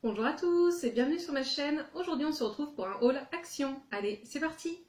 Bonjour à tous et bienvenue sur ma chaîne. Aujourd'hui on se retrouve pour un haul action. Allez, c'est parti!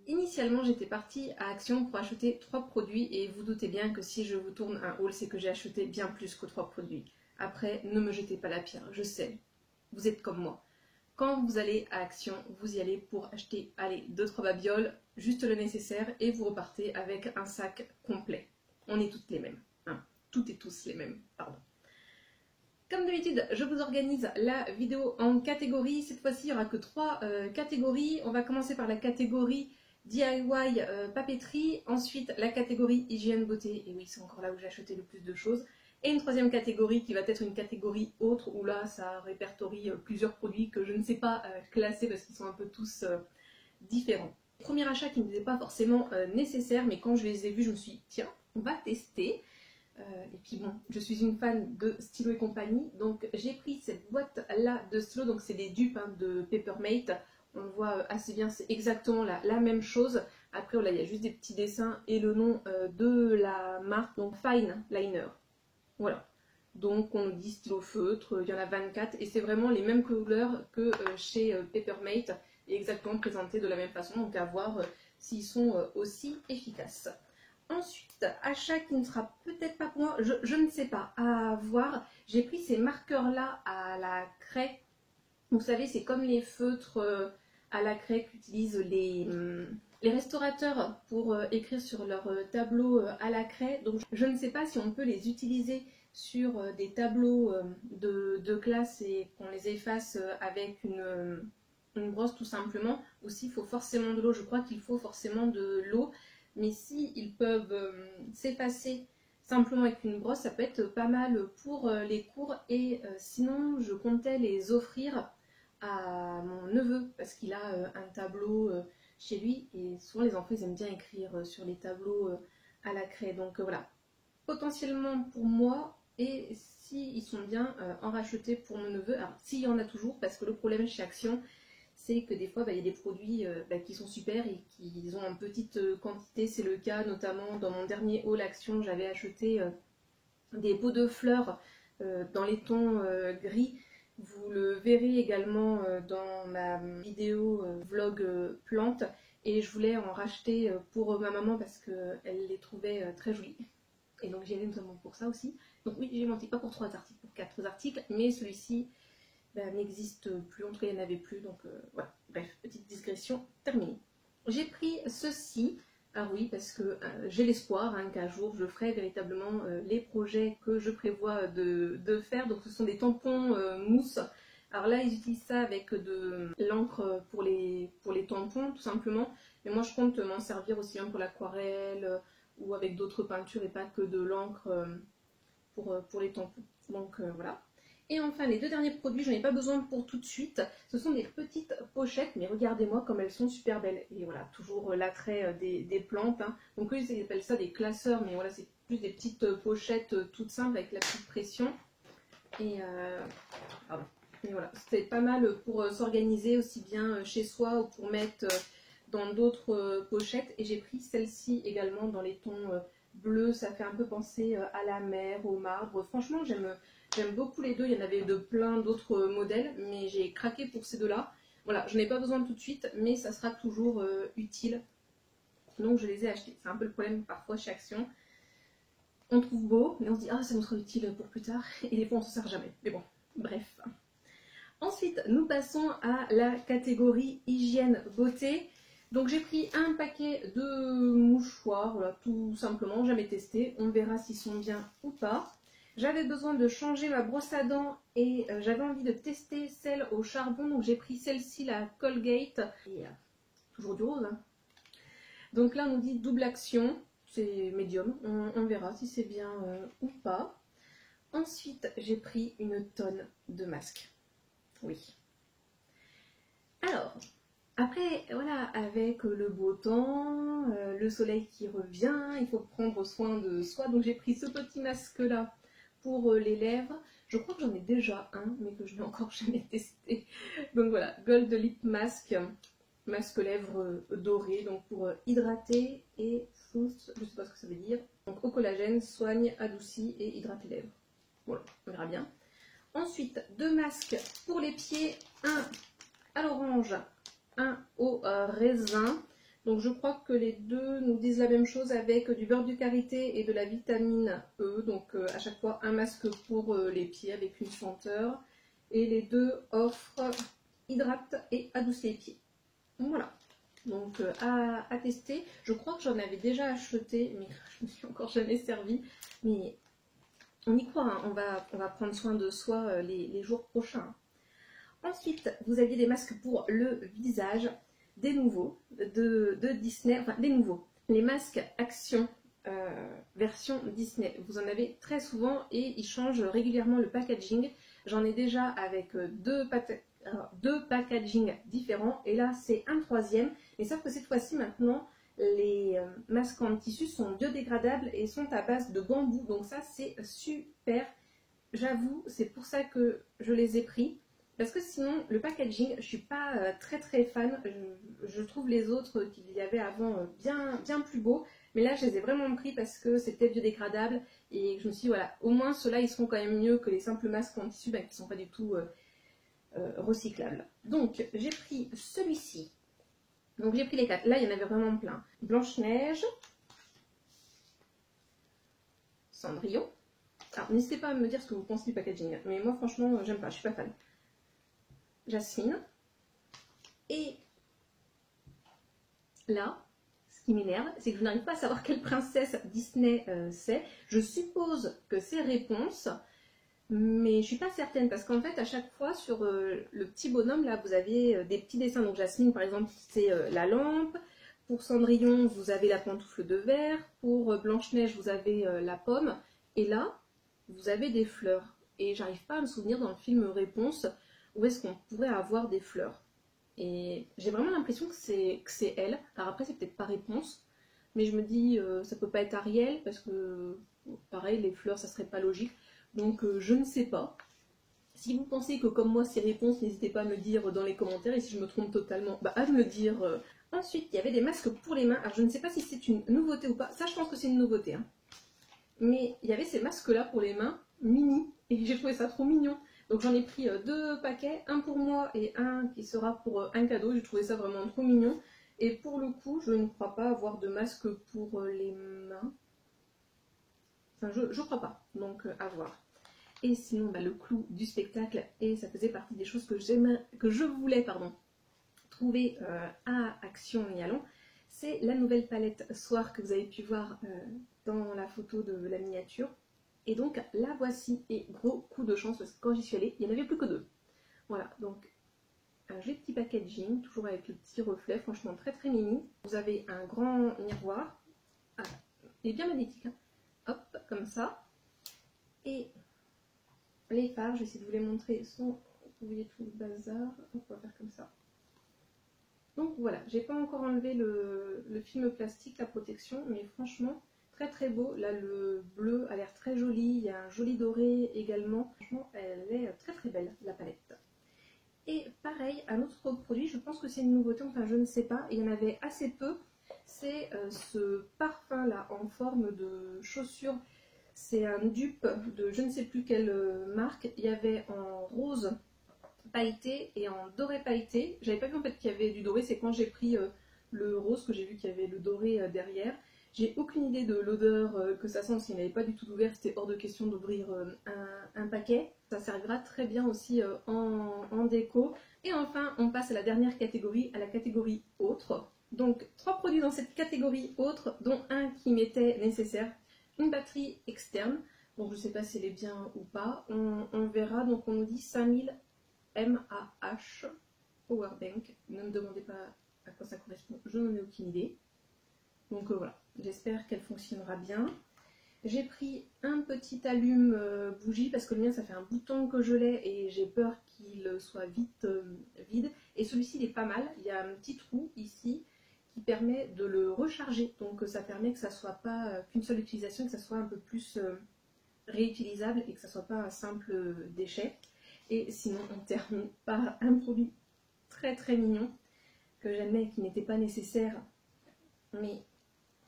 Initialement j'étais partie à Action pour acheter 3 produits et vous doutez bien que si je vous tourne un haul c'est que j'ai acheté bien plus que 3 produits. Après, ne me jetez pas la pierre, je sais, vous êtes comme moi. Quand vous allez à Action, vous y allez pour acheter, allez, 2-3 babioles, juste le nécessaire et vous repartez avec un sac complet. On est toutes les mêmes, hein. Toutes et tous les mêmes, pardon. Comme d'habitude, je vous organise la vidéo en catégories. Cette fois-ci, il n'y aura que 3 catégories. On va commencer par la catégorie DIY papeterie, ensuite la catégorie hygiène beauté, et oui, c'est encore là où j'ai acheté le plus de choses. Et une troisième catégorie qui va être une catégorie autre, où là ça répertorie plusieurs produits que je ne sais pas classer parce qu'ils sont un peu tous différents. Premier achat qui ne m'était pas forcément nécessaire, mais quand je les ai vus, je me suis dit tiens, on va tester. Et puis bon, je suis une fan de stylo et compagnie, donc j'ai pris cette boîte là de stylo, donc c'est des dupes hein, de Papermate. On le voit assez bien, c'est exactement la même chose. Après voilà, il y a juste des petits dessins et le nom de la marque, donc Fine Liner. Voilà, donc on dit stylo feutre, il y en a 24 et c'est vraiment les mêmes couleurs que chez Papermate et exactement présentés de la même façon, donc à voir s'ils sont aussi efficaces. Ensuite, achat qui ne sera peut-être pas pour moi, je ne sais pas, à voir. J'ai pris ces marqueurs là à la craie. Vous savez, c'est comme les feutres à la craie qu'utilisent les restaurateurs pour écrire sur leur tableau à la craie. Donc je ne sais pas si on peut les utiliser sur des tableaux de classe et qu'on les efface avec une brosse tout simplement, ou s'il faut forcément de l'eau. Je crois qu'il faut forcément de l'eau, mais si ils peuvent s'effacer simplement avec une brosse, ça peut être pas mal pour les cours. Et sinon, je comptais les offrir à mon neveu parce qu'il a un tableau chez lui et souvent les enfants ils aiment bien écrire sur les tableaux à la craie. Donc voilà, potentiellement pour moi, et si ils sont bien en racheter pour mon neveu. Alors s'il y en a toujours, parce que le problème chez Action c'est que des fois il y a des produits qui sont super et qui ont en petite quantité. C'est le cas notamment dans mon dernier haul Action, j'avais acheté des pots de fleurs dans les tons gris. Vous le verrez également dans ma vidéo vlog plantes, et je voulais en racheter pour ma maman parce qu'elle les trouvait très jolies. Et donc j'ai notamment pour ça aussi. Donc oui, j'ai menti, pas pour 3 articles, pour 4 articles, mais celui-ci n'existe plus, en tout cas il n'y en avait plus, donc voilà. Bref, petite digression terminée. J'ai pris ceci. Ah oui, parce que j'ai l'espoir hein, qu'un jour je ferai véritablement les projets que je prévois de faire. Donc ce sont des tampons mousse. Alors là ils utilisent ça avec de l'encre pour les tampons tout simplement. Mais moi je compte m'en servir aussi bien pour l'aquarelle ou avec d'autres peintures et pas que de l'encre pour les tampons. Donc voilà. Et enfin, les 2 derniers produits, je n'en ai pas besoin pour tout de suite. Ce sont des petites pochettes, mais regardez-moi comme elles sont super belles. Et voilà, toujours l'attrait des plantes. Hein. Donc eux, ils appellent ça des classeurs, mais voilà, c'est plus des petites pochettes toutes simples avec la petite pression. Et voilà, c'était pas mal pour s'organiser aussi bien chez soi ou pour mettre dans d'autres pochettes. Et j'ai pris celle-ci également dans les tons bleus. Ça fait un peu penser à la mer, au marbre. Franchement, j'aime beaucoup les deux. Il y en avait de plein d'autres modèles, mais j'ai craqué pour ces deux-là. Voilà, je n'ai pas besoin tout de suite, mais ça sera toujours utile. Donc je les ai achetés. C'est un peu le problème parfois chez Action. On trouve beau, mais on se dit ah ça nous sera utile pour plus tard. Et des fois on ne s'en sert jamais. Mais bon, bref. Ensuite, nous passons à la catégorie hygiène beauté. Donc j'ai pris un paquet de mouchoirs, voilà, tout simplement, jamais testé. On verra s'ils sont bien ou pas. J'avais besoin de changer ma brosse à dents et j'avais envie de tester celle au charbon. Donc j'ai pris celle-ci, la Colgate. Et toujours du rose. Hein. Donc là on nous dit double action. C'est médium. On verra si c'est bien ou pas. Ensuite j'ai pris une tonne de masques. Oui. Alors, après, voilà, avec le beau temps, le soleil qui revient, il faut prendre soin de soi. Donc j'ai pris ce petit masque-là pour les lèvres. Je crois que j'en ai déjà un, mais que je n'ai encore jamais testé. Donc voilà, Gold Lip Mask. masque lèvres doré, donc pour hydrater et boost, je ne sais pas ce que ça veut dire. Donc au collagène, soigne, adoucit et hydrate les lèvres. Voilà, on verra bien. Ensuite, 2 masques pour les pieds, un à l'orange, un au raisin. Donc je crois que les deux nous disent la même chose avec du beurre de karité et de la vitamine E. Donc à chaque fois un masque pour les pieds avec une senteur. Et les deux offrent hydrate et adoucit les pieds. Voilà. Donc à tester. Je crois que j'en avais déjà acheté, mais je ne me suis encore jamais servi. Mais on y croit, hein. On va prendre soin de soi les jours prochains. Ensuite, vous aviez des masques pour le visage, des nouveaux de Disney, enfin des nouveaux. Les masques Action version Disney. Vous en avez très souvent et ils changent régulièrement le packaging. J'en ai déjà avec deux packagings différents et là c'est un troisième. Mais sauf que cette fois-ci maintenant, les masques en tissu sont biodégradables et sont à base de bambou. Donc ça c'est super. J'avoue, c'est pour ça que je les ai pris. Parce que sinon, le packaging, je ne suis pas très fan. Je trouve les autres qu'il y avait avant bien plus beaux. Mais là, je les ai vraiment pris parce que c'était biodégradable. Et je me suis dit, voilà, au moins ceux-là, ils seront quand même mieux que les simples masques en tissu qui ne sont pas du tout recyclables. Donc, j'ai pris celui-ci. Donc, j'ai pris les 4. Là, il y en avait vraiment plein. Blanche-Neige. Cendrillon. Alors, n'hésitez pas à me dire ce que vous pensez du packaging. Mais moi, franchement, j'aime pas. Je suis pas fan. Jasmine. Et là, ce qui m'énerve, c'est que je n'arrive pas à savoir quelle princesse Disney c'est. Je suppose que c'est Réponse, mais je ne suis pas certaine parce qu'en fait, à chaque fois, sur le petit bonhomme, là, vous avez des petits dessins. Donc Jasmine, par exemple, c'est la lampe. Pour Cendrillon, vous avez la pantoufle de verre. Pour Blanche-Neige, vous avez la pomme. Et là, vous avez des fleurs. Et j'arrive pas à me souvenir dans le film Réponse où est-ce qu'on pourrait avoir des fleurs. Et j'ai vraiment l'impression que c'est elle. Alors après, c'est peut-être pas Réponse, mais je me dis, ça peut pas être Ariel, parce que, pareil, les fleurs, ça serait pas logique. Donc, je ne sais pas. Si vous pensez que, comme moi, c'est Réponse, n'hésitez pas à me le dire dans les commentaires. Et si je me trompe totalement, bah, à me le dire. Ensuite, il y avait des masques pour les mains. Alors, je ne sais pas si c'est une nouveauté ou pas. Ça, je pense que c'est une nouveauté. Hein. Mais il y avait ces masques-là pour les mains, mini. Et j'ai trouvé ça trop mignon. Donc j'en ai pris 2 paquets, un pour moi et un qui sera pour un cadeau. J'ai trouvé ça vraiment trop mignon. Et pour le coup, je ne crois pas avoir de masque pour les mains. Enfin, je crois pas. Donc à voir. Et sinon, bah, le clou du spectacle, et ça faisait partie des choses que je voulais trouver à Action Mialon, c'est la nouvelle palette Soir que vous avez pu voir dans la photo de la miniature. Et donc la voici, et gros coup de chance parce que quand j'y suis allée, il n'y en avait plus que 2. Voilà, donc un joli petit packaging, toujours avec le petit reflet, franchement très mini. Vous avez un grand miroir, il est bien magnétique, hein. Hop, comme ça. Et les fards, je vais essayer de vous les montrer sans vous voyez tout le bazar. On va faire comme ça. Donc voilà, j'ai pas encore enlevé le film plastique, la protection, mais franchement, très beau. Là, le bleu a l'air très joli. Il y a un joli doré également. Franchement, elle est très belle, la palette. Et pareil, un autre produit, je pense que c'est une nouveauté, enfin je ne sais pas. Il y en avait assez peu. C'est ce parfum-là en forme de chaussure. C'est un dupe de je ne sais plus quelle marque. Il y avait en rose pailleté et en doré pailleté. J'avais pas vu en fait qu'il y avait du doré. C'est quand j'ai pris le rose que j'ai vu qu'il y avait le doré derrière. J'ai aucune idée de l'odeur que ça sent, s'il n'avait pas du tout ouvert, c'était hors de question d'ouvrir un paquet. Ça servira très bien aussi en déco. Et enfin, on passe à la dernière catégorie, à la catégorie autre. Donc, 3 produits dans cette catégorie autre, dont un qui m'était nécessaire. Une batterie externe, donc je ne sais pas si elle est bien ou pas. On verra, donc on nous dit 5000 mAh Powerbank. Ne me demandez pas à quoi ça correspond, je n'en ai aucune idée. Donc voilà, j'espère qu'elle fonctionnera bien. J'ai pris un petit allume bougie parce que le mien ça fait un bout de temps que je l'ai et j'ai peur qu'il soit vite vide. Et celui-ci il est pas mal, il y a un petit trou ici qui permet de le recharger. Donc ça permet que ça soit pas qu'une seule utilisation, que ça soit un peu plus réutilisable et que ça soit pas un simple déchet. Et sinon on termine par un produit très mignon. que j'aimais et qui n'étaient pas nécessaires. Mais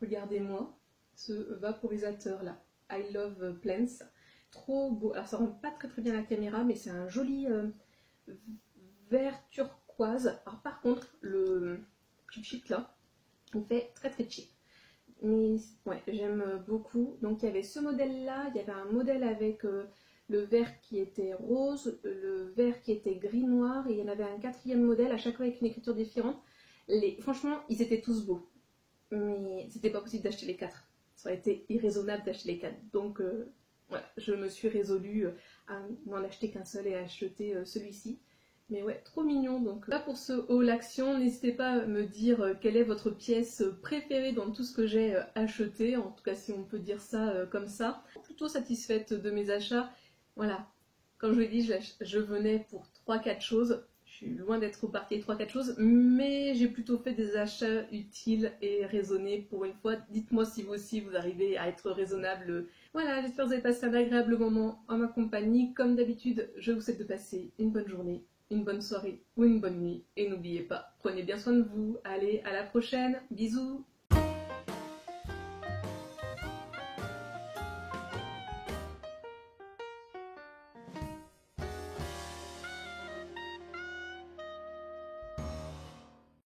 regardez-moi ce vaporisateur là, I Love Plants, trop beau. Alors ça rend pas très bien la caméra, mais c'est un joli vert turquoise. Alors par contre, le cheap là, il fait très cheap. Mais ouais, j'aime beaucoup. Donc il y avait ce modèle là, il y avait un modèle avec le vert qui était rose, le vert qui était gris-noir, et il y en avait un quatrième modèle, à chaque fois avec une écriture différente. Franchement, ils étaient tous beaux. Mais c'était pas possible d'acheter les 4. Ça aurait été irraisonnable d'acheter les 4. Donc voilà, je me suis résolue à n'en acheter qu'un seul et à acheter celui-ci. Mais ouais, trop mignon. Donc là pour ce haul action, n'hésitez pas à me dire quelle est votre pièce préférée dans tout ce que j'ai acheté. En tout cas, si on peut dire ça comme ça. Plutôt satisfaite de mes achats. Voilà, comme je vous l'ai dit, je venais pour 3-4 choses. Je suis loin d'être repartie 3-4 choses, mais j'ai plutôt fait des achats utiles et raisonnés pour une fois. Dites-moi si vous aussi vous arrivez à être raisonnable. Voilà, j'espère que vous avez passé un agréable moment en ma compagnie. Comme d'habitude, je vous souhaite de passer une bonne journée, une bonne soirée ou une bonne nuit. Et n'oubliez pas, prenez bien soin de vous. Allez, à la prochaine. Bisous.